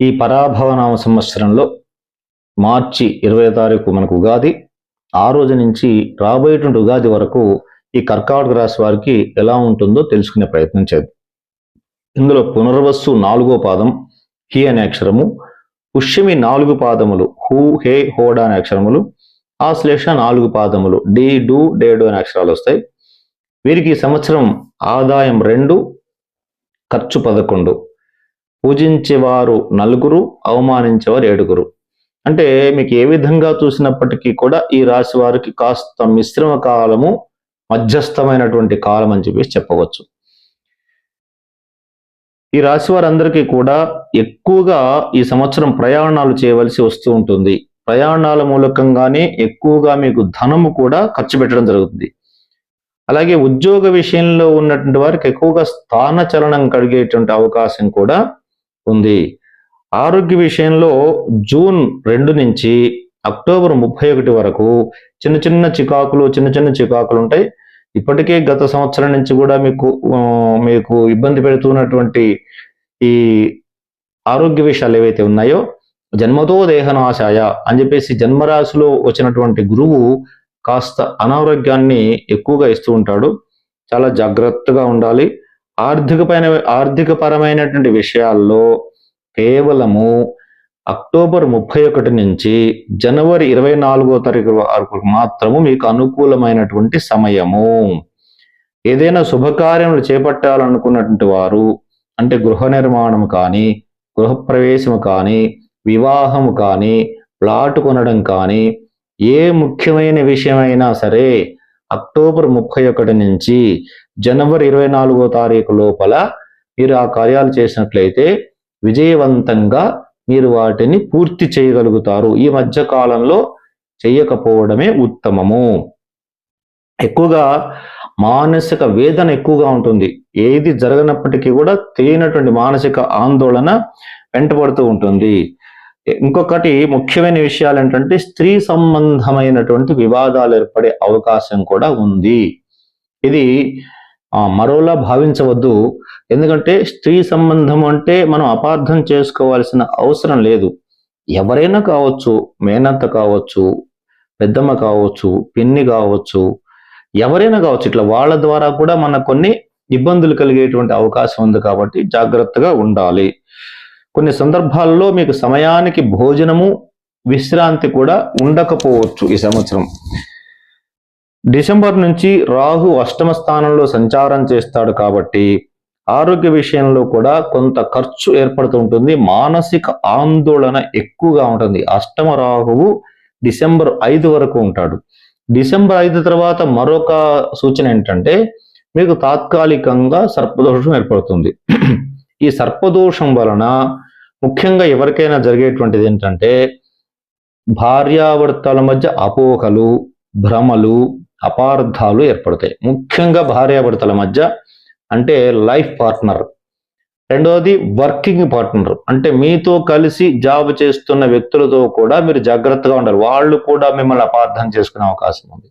ఈ పరాభవనామ సంవత్సరంలో మార్చి 20వ తారీఖు మనకు ఉగాది. ఆ రోజు నుంచి రాబోయేటువంటి ఉగాది వరకు ఈ కర్కాటక రాశి వారికి ఎలా ఉంటుందో తెలుసుకునే ప్రయత్నం చేద్దాం. ఇందులో పునర్వస్సు 4వ పాదం హి అనే అక్షరము, పుష్యమి 4 పాదములు హూ హే హోడా అనే అక్షరములు, ఆశ్లేష 4 పాదములు డి డు డేడు అనే అక్షరాలు వస్తాయి. వీరికి ఈ సంవత్సరం ఆదాయం 2, ఖర్చు 11, పూజించేవారు 4, అవమానించేవారు 7. అంటే మీకు ఏ విధంగా చూసినప్పటికీ కూడా ఈ రాశి వారికి కాస్త మిశ్రమ కాలము, మధ్యస్థమైనటువంటి కాలం అని చెప్పేసి చెప్పవచ్చు. ఈ రాశి వారందరికీ కూడా ఎక్కువగా ఈ సంవత్సరం ప్రయాణాలు చేయవలసి వస్తూ ఉంటుంది. ప్రయాణాల మూలకంగానే ఎక్కువగా మీకు ధనము కూడా ఖర్చు పెట్టడం జరుగుతుంది. అలాగే ఉద్యోగ విషయంలో ఉన్నటువంటి వారికి ఎక్కువగా స్థానచలనం కలిగేటువంటి అవకాశం కూడా ఉంది. ఆరోగ్య విషయంలో జూన్ 2 నుంచి అక్టోబర్ 31 వరకు చిన్న చిన్న చికాకులు ఉంటాయి. ఇప్పటికే గత సంవత్సరం నుంచి కూడా మీకు ఇబ్బంది పెడుతున్నటువంటి ఈ ఆరోగ్య విషయాలు ఏవైతే ఉన్నాయో, జన్మతో దేహనాశాయ అని చెప్పేసి జన్మరాశిలో వచ్చినటువంటి గురువు కాస్త అనారోగ్యాన్ని ఎక్కువగా ఇస్తూ ఉంటాడు. చాలా జాగ్రత్తగా ఉండాలి. ఆర్థికపరమైనటువంటి విషయాల్లో కేవలము అక్టోబర్ 31 నుంచి జనవరి 24వ తారీఖు వరకు మాత్రము మీకు అనుకూలమైనటువంటి సమయము. ఏదైనా శుభకార్యములు చేపట్టాలనుకున్నటువంటి వారు, అంటే గృహ నిర్మాణం కానీ, గృహప్రవేశము కానీ, వివాహము కానీ, ప్లాట్ కొనడం కానీ, ఏ ముఖ్యమైన విషయమైనా సరే అక్టోబర్ 31 నుంచి జనవరి 24వ తారీఖు లోపల మీరు ఆ కార్యాలు చేసినట్లయితే విజయవంతంగా మీరు వాటిని పూర్తి చేయగలుగుతారు. ఈ మధ్య కాలంలో చేయకపోవడమే ఉత్తమము. ఎక్కువగా మానసిక వేదన ఎక్కువగా ఉంటుంది. ఏది జరగనప్పటికీ కూడా తెలియనటువంటి మానసిక ఆందోళన వెంటబడుతూ ఉంటుంది. ఇంకొకటి ముఖ్యమైన విషయాలు ఏంటంటే స్త్రీ సంబంధమైనటువంటి వివాదాలు ఏర్పడే అవకాశం కూడా ఉంది. ఇది మరోలా భావించవద్దు. ఎందుకంటే స్త్రీ సంబంధం అంటే మనం అపార్థం చేసుకోవాల్సిన అవసరం లేదు. ఎవరైనా కావచ్చు, మేనత్త కావచ్చు, పెద్దమ్మ కావచ్చు, పిన్ని కావచ్చు, ఎవరైనా కావచ్చు. ఇట్లా వాళ్ళ ద్వారా కూడా మనకు కొన్ని ఇబ్బందులు కలిగేటువంటి అవకాశం ఉంది. కాబట్టి జాగ్రత్తగా ఉండాలి. కొన్ని సందర్భాల్లో మీకు సమయానికి భోజనము, విశ్రాంతి కూడా ఉండకపోవచ్చు. ఈ సంవత్సరం డిసెంబర్ నుంచి రాహు 8వ స్థానంలో సంచారం చేస్తాడు. కాబట్టి ఆరోగ్య విషయంలో కూడా కొంత ఖర్చు ఏర్పడుతూ ఉంటుంది. మానసిక ఆందోళన ఎక్కువగా ఉంటుంది. 8వ రాహువు డిసెంబర్ 5 వరకు ఉంటాడు. డిసెంబర్ 5 తర్వాత మరొక సూచన ఏంటంటే మీకు తాత్కాలికంగా సర్పదోషం ఏర్పడుతుంది. ఈ సర్పదోషం వలన ముఖ్యంగా ఎవరికైనా జరిగేటువంటిది ఏంటంటే భార్యాభర్తల మధ్య అపోహలు, భ్రమలు, అపార్థాలు ఏర్పడతాయి. ముఖ్యంగా భార్యాభర్తల మధ్య, అంటే లైఫ్ పార్ట్నర్. రెండవది వర్కింగ్ పార్ట్నర్, అంటే మీతో కలిసి జాబ్ చేస్తున్న వ్యక్తులతో కూడా మీరు జాగ్రత్తగా ఉండాలి. వాళ్ళు కూడా మిమ్మల్ని అపార్థం చేసుకునే అవకాశం ఉంది.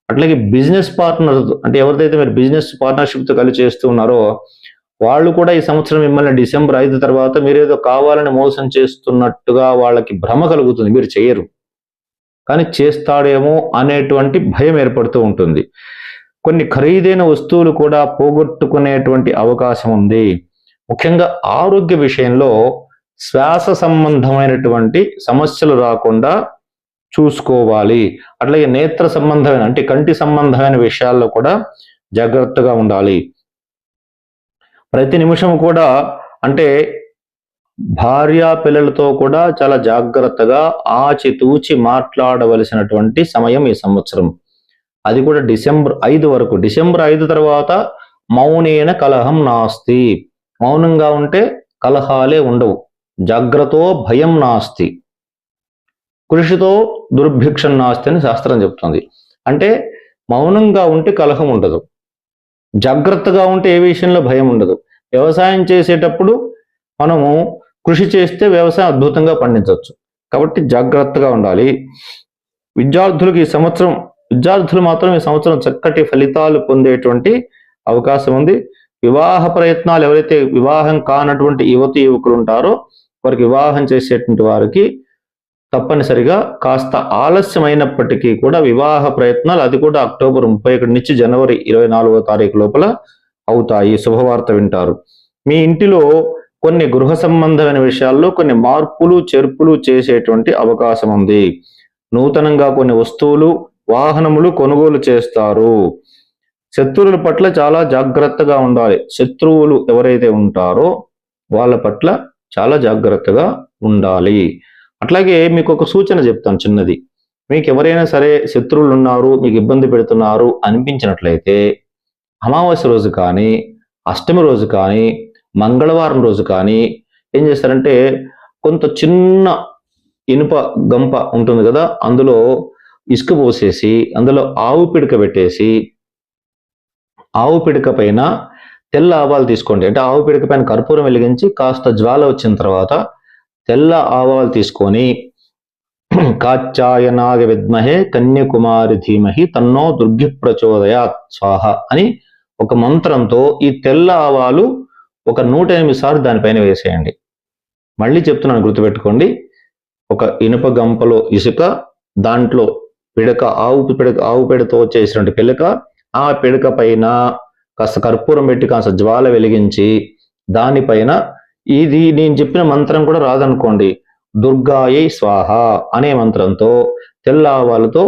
అట్లాగే బిజినెస్ పార్ట్నర్, అంటే ఎవరిదైతే మీరు బిజినెస్ పార్ట్నర్షిప్తో కలిసి చేస్తూ ఉన్నారో వాళ్ళు కూడా ఈ సంవత్సరం మిమ్మల్ని డిసెంబర్ 5 తర్వాత మీరేదో కావాలని మోసం చేస్తున్నట్టుగా వాళ్ళకి భ్రమ కలుగుతుంది. మీరు చేయరు, కానీ చేస్తాడేమో అనేటువంటి భయం ఏర్పడుతూ ఉంటుంది. కొన్ని ఖరీదైన వస్తువులు కూడా పోగొట్టుకునేటువంటి అవకాశం ఉంది. ముఖ్యంగా ఆరోగ్య విషయంలో శ్వాస సంబంధమైనటువంటి సమస్యలు రాకుండా చూసుకోవాలి. అట్లాగే నేత్ర సంబంధమైన, అంటే కంటి సంబంధమైన విషయాల్లో కూడా జాగ్రత్తగా ఉండాలి. ప్రతి నిమిషం కూడా, అంటే భార్యా పిల్లలతో కూడా చాలా జాగ్రత్తగా ఆచితూచి మాట్లాడవలసినటువంటి సమయం ఈ సంవత్సరం. అది కూడా డిసెంబర్ 5 వరకు. డిసెంబర్ 5 తర్వాత మౌనేన కలహం నాస్తి. మౌనంగా ఉంటే కలహాలే ఉండవు. జాగ్రత్తో భయం నాస్తి, కృషితో దుర్భిక్షం నాస్తి అని శాస్త్రం చెప్తుంది. అంటే మౌనంగా ఉంటే కలహం ఉండదు, జాగ్రత్తగా ఉంటే ఏ విషయంలో భయం ఉండదు. వ్యవసాయం చేసేటప్పుడు మనము కృషి చేస్తే వ్యవసాయం అద్భుతంగా పండించవచ్చు. కాబట్టి జాగ్రత్తగా ఉండాలి. విద్యార్థులు మాత్రం ఈ సంవత్సరం చక్కటి ఫలితాలు పొందేటువంటి అవకాశం ఉంది. వివాహ ప్రయత్నాలు, ఎవరైతే వివాహం కానటువంటి యువకులు ఉంటారో వారికి వివాహం చేసేటువంటి వారికి తప్పనిసరిగా కాస్త ఆలస్యమైనప్పటికీ కూడా వివాహ ప్రయత్నాలు, అది కూడా అక్టోబర్ 31 నుంచి జనవరి 24వ తారీఖు లోపల అవుతాయి. శుభవార్త వింటారు. మీ ఇంటిలో కొన్ని గృహ సంబంధమైన విషయాల్లో కొన్ని మార్పులు చేర్పులు చేసేటువంటి అవకాశం ఉంది. నూతనంగా కొన్ని వస్తువులు, వాహనములు కొనుగోలు చేస్తారు. శత్రువుల పట్ల చాలా జాగ్రత్తగా ఉండాలి. శత్రువులు ఎవరైతే ఉంటారో వాళ్ళ పట్ల చాలా జాగ్రత్తగా ఉండాలి. అట్లాగే మీకు ఒక సూచన చెప్తాను చిన్నది. మీకు ఎవరైనా సరే శత్రువులు ఉన్నారు, మీకు ఇబ్బంది పెడుతున్నారు అనిపించినట్లయితే అమావాస్య రోజు కానీ, అష్టమి రోజు కానీ, మంగళవారం రోజు కానీ ఏం చేస్తారంటే కొంత చిన్న ఇనుప గంప ఉంటుంది కదా, అందులో ఇసుక పోసేసి అందులో ఆవు పిడక పెట్టేసి, ఆవు పిడక పైన తెల్ల ఆవాలు తీసుకోండి. అంటే ఆవు పిడక పైన కర్పూరం వెలిగించి కాస్త జ్వాల వచ్చిన తర్వాత తెల్ల ఆవాలు తీసుకొని కాచ్యాయనాగ విద్మహే కన్యకుమారి ధీమహి తన్నో దుర్గి ప్రచోదయాత్ స్వాహ అని ఒక మంత్రంతో ఈ తెల్ల ఆవాలు ఒక 108 సార్లు దానిపైన వేసేయండి. మళ్ళీ చెప్తున్నాను, గుర్తుపెట్టుకోండి. ఒక ఇనుప గంపలో ఇసుక, దాంట్లో పిడక, ఆవు పిడతో చేసినటువంటి పిడక, ఆ పిడక పైన కాస్త కర్పూరం పెట్టి కాస్త జ్వాల వెలిగించి దానిపైన ఇది నేను చెప్పిన మంత్రం కూడా రాదనుకోండి, దుర్గాయై స్వాహ అనే మంత్రంతో తెల్ల ఆవాలతో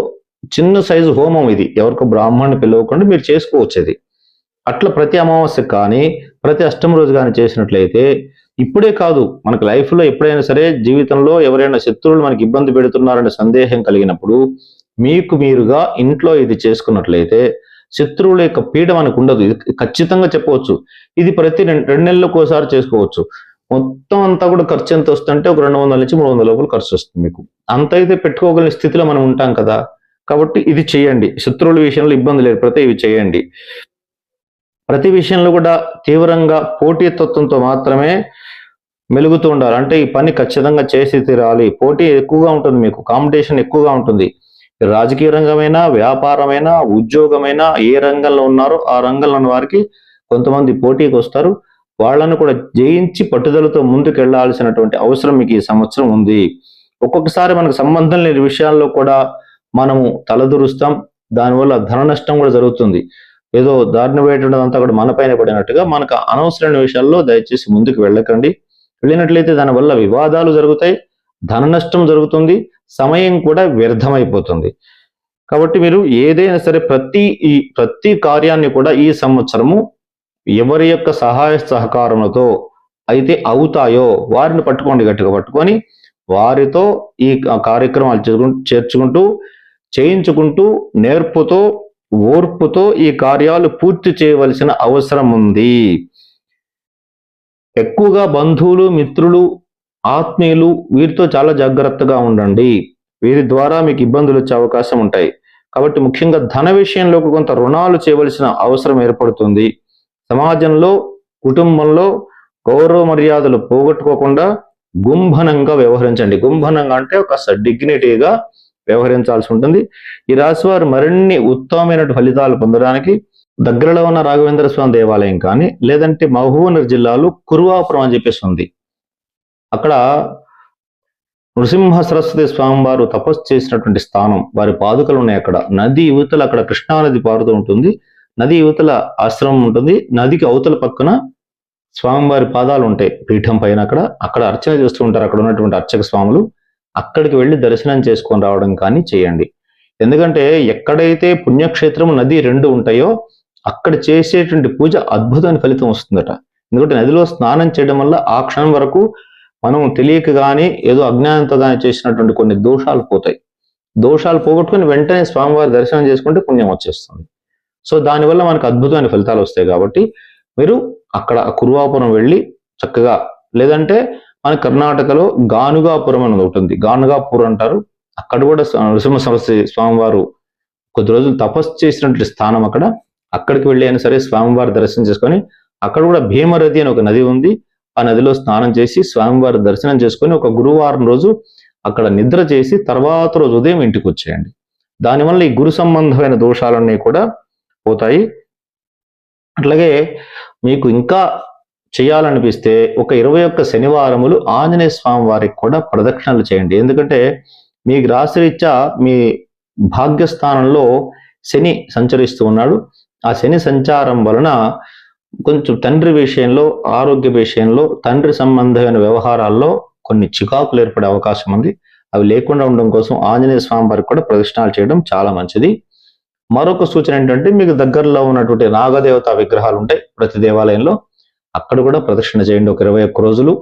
చిన్న సైజు హోమం, ఇది ఎవరికో బ్రాహ్మణ్ణి పిలవకుండా మీరు చేసుకోవచ్చు. ఇది అట్లా ప్రతి అమావాస్య కానీ ప్రతి అష్టమి రోజు కానీ చేసినట్లయితే, ఇప్పుడే కాదు మనకు లైఫ్లో ఎప్పుడైనా సరే జీవితంలో ఎవరైనా శత్రువులు మనకి ఇబ్బంది పెడుతున్నారనే సందేహం కలిగినప్పుడు మీకు మీరుగా ఇంట్లో ఇది చేసుకున్నట్లయితే శత్రువుల యొక్క పీడ మనకు ఉండదు. ఇది ఖచ్చితంగా చెప్పవచ్చు. ఇది ప్రతి 2 నెలలకు ఒకసారి చేసుకోవచ్చు. మొత్తం అంతా కూడా ఖర్చు ఎంత వస్తుంటే ఒక 200 నుంచి 300 లోపల ఖర్చు వస్తుంది. మీకు అంత అయితే పెట్టుకోగలిగిన స్థితిలో మనం ఉంటాం కదా. కాబట్టి ఇది చేయండి. శత్రువుల విషయంలో ఇబ్బందులు ఏర్పడితే ఇవి చేయండి. ప్రతి విషయంలో కూడా తీవ్రంగా పోటీతత్వంతో మాత్రమే మెలుగుతూ ఉండాలి. అంటే ఈ పని ఖచ్చితంగా చేసి తీరాలి. పోటీ ఎక్కువగా ఉంటుంది, మీకు కాంపిటీషన్ ఎక్కువగా ఉంటుంది. రాజకీయ రంగమైనా, వ్యాపారమైనా, ఉద్యోగమైనా, ఏ రంగంలో ఉన్నారో ఆ రంగంలో ఉన్న వారికి కొంతమంది పోటీకి వస్తారు. వాళ్ళను కూడా జయించి పట్టుదలతో ముందుకు వెళ్లాల్సినటువంటి అవసరం మీకు ఈ సంవత్సరం ఉంది. ఒక్కొక్కసారి మనకు సంబంధం లేని విషయాల్లో కూడా మనము తలదూరుస్తాం. దానివల్ల ధన నష్టం కూడా జరుగుతుంది. ఏదో దారిని వేయటంతా కూడా మన పైన పడినట్టుగా మనకు అనవసరమైన విషయాల్లో దయచేసి ముందుకు వెళ్ళకండి. వెళ్ళినట్లయితే దానివల్ల వివాదాలు జరుగుతాయి, ధన నష్టం జరుగుతుంది, సమయం కూడా వ్యర్థమైపోతుంది. కాబట్టి మీరు ఏదైనా సరే ప్రతి కార్యాన్ని కూడా ఈ సంవత్సరము ఎవరి యొక్క సహాయ సహకారములతో అయితే అవుతాయో వారిని పట్టుకోండి, గట్టిగా పట్టుకొని వారితో ఈ కార్యక్రమాలు చేర్చుకుంటూ చేయించుకుంటూ నేర్పుతో ఓర్పుతో ఈ కార్యాలు పూర్తి చేయవలసిన అవసరం ఉంది. ఎక్కువగా బంధువులు, మిత్రులు, ఆత్మీయులు వీరితో చాలా జాగ్రత్తగా ఉండండి. వీరి ద్వారా మీకు ఇబ్బందులు వచ్చే అవకాశం ఉంటాయి. కాబట్టి ముఖ్యంగా ధన విషయంలో కొంత రుణాలు చేయవలసిన అవసరం ఏర్పడుతుంది. సమాజంలో, కుటుంబంలో గౌరవ మర్యాదలు పోగొట్టుకోకుండా గుంభనంగా వ్యవహరించండి. గుంభనంగా అంటే ఒక డిగ్నిటీగా వ్యవహరించాల్సి ఉంటుంది. ఈ రాశి వారు మరిన్ని ఉత్తమమైన ఫలితాలు పొందడానికి దగ్గరలో ఉన్న రాఘవేంద్ర స్వామి దేవాలయం కానీ, లేదంటే మహబూబ్నగర్ జిల్లాలో కురువాపురం అని చెప్పేసి ఉంది. అక్కడ నృసింహ సరస్వతి స్వామి వారు తపస్సు చేసినటువంటి స్థానం, వారి పాదుకలు ఉన్నాయి. అక్కడ నది యువతల, అక్కడ కృష్ణానది పారుతూ ఉంటుంది. నది యువతల ఆశ్రమం ఉంటుంది. నదికి అవతల పక్కన స్వామివారి పాదాలు ఉంటాయి పీఠం పైన. అక్కడ అర్చన చేస్తూ ఉంటారు అక్కడ ఉన్నటువంటి అర్చక స్వాములు. అక్కడికి వెళ్ళి దర్శనం చేసుకొని రావడం కానీ చేయండి. ఎందుకంటే ఎక్కడైతే పుణ్యక్షేత్రం, నది 2 ఉంటాయో అక్కడ చేసేటువంటి పూజ అద్భుతమైన ఫలితం వస్తుందట. ఎందుకంటే నదిలో స్నానం చేయడం వల్ల ఆ క్షణం వరకు మనం తెలియక కానీ ఏదో అజ్ఞానంతో కానీ చేసినటువంటి కొన్ని దోషాలు పోతాయి. దోషాలు పోగొట్టుకుని వెంటనే స్వామివారి దర్శనం చేసుకుంటే పుణ్యం వచ్చేస్తుంది. సో దానివల్ల మనకు అద్భుతమైన ఫలితాలు వస్తాయి. కాబట్టి మీరు అక్కడ కురువాపురం వెళ్ళి చక్కగా, లేదంటే మన కర్ణాటకలో గానుగాపురం అనేది ఉంటుంది, గానుగాపూర్ అంటారు. అక్కడ కూడా నృసింహ సరస్వతి స్వామివారు కొద్ది రోజులు తపస్సు చేసినటువంటి స్థానం. అక్కడికి వెళ్ళి అయినా సరే స్వామివారి దర్శనం చేసుకొని, అక్కడ కూడా భీమరథి అని ఒక నది ఉంది. ఆ నదిలో స్నానం చేసి స్వామివారి దర్శనం చేసుకొని ఒక గురువారం రోజు అక్కడ నిద్ర చేసి తర్వాత రోజు ఉదయం ఇంటికి వచ్చేయండి. దానివల్ల ఈ గురు సంబంధమైన దోషాలన్నీ కూడా పోతాయి. అట్లాగే మీకు ఇంకా చేయాలనిపిస్తే ఒక 21 శనివారములు ఆంజనేయ స్వామి వారికి కూడా ప్రదక్షిణలు చేయండి. ఎందుకంటే మీకు రాశిరీత్యా మీ భాగ్యస్థానంలో శని సంచరిస్తూ ఉన్నాడు. ఆ శని సంచారం వలన కొంచెం తండ్రి విషయంలో, ఆరోగ్య విషయంలో, తండ్రి సంబంధమైన వ్యవహారాల్లో కొన్ని చికాకులు ఏర్పడే అవకాశం ఉంది. అవి లేకుండా ఉండడం కోసం ఆంజనేయ స్వామి వారికి కూడా ప్రదక్షిణాలు చేయడం చాలా మంచిది. మరొక సూచన ఏంటంటే మీకు దగ్గరలో ఉన్నటువంటి నాగదేవత విగ్రహాలు ఉంటాయి ప్రతి దేవాలయంలో, అక్కడ కూడా ప్రదక్షిణ చేయండి. ఒక 21 రోజులు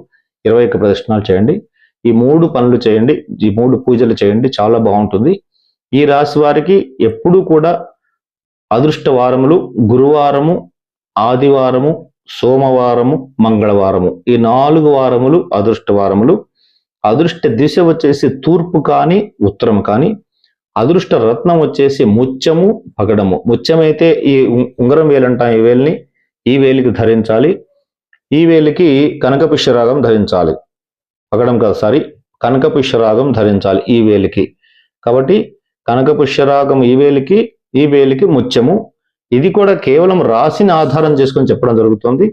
21 ప్రదక్షిణాలు చేయండి. ఈ 3 పనులు చేయండి, ఈ 3 పూజలు చేయండి, చాలా బాగుంటుంది. ఈ రాశి వారికి ఎప్పుడూ కూడా అదృష్ట వారములు గురువారము, ఆదివారము, సోమవారము, మంగళవారము, ఈ 4 వారములు అదృష్ట వారములు. అదృష్ట దిశ వచ్చేసి తూర్పు కానీ ఉత్తరం కానీ. అదృష్ట రత్నం వచ్చేసి ముత్యము, పగడము. ముత్యమైతే ఈ ఉంగరం వేలు అంటాం, ఈ వేలిని ఈ వేలికి ధరించాలి. ఈ వేలికి కనకపుష్యరాగం ధరించాలి. పగడం కాదు, సారీ, కనకపుష్యరాగం ధరించాలి ఈ వేలికి. కాబట్టి కనకపుష్యరాగం ఈ వేలికి ముత్యము. ఇది కూడా కేవలం రాశిని ఆధారం చేసుకొని చెప్పడం జరుగుతుంది.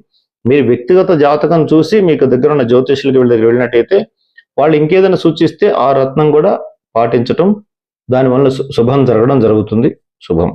మీరు వ్యక్తిగత జాతకం చూసి మీకు దగ్గర ఉన్న జ్యోతిష్యులకి వెళ్ళినట్టయితే వాళ్ళు ఇంకేదైనా సూచిస్తే ఆ రత్నం కూడా పాటించటం, దానివల్ల శుభం జరగడం జరుగుతుంది. శుభం.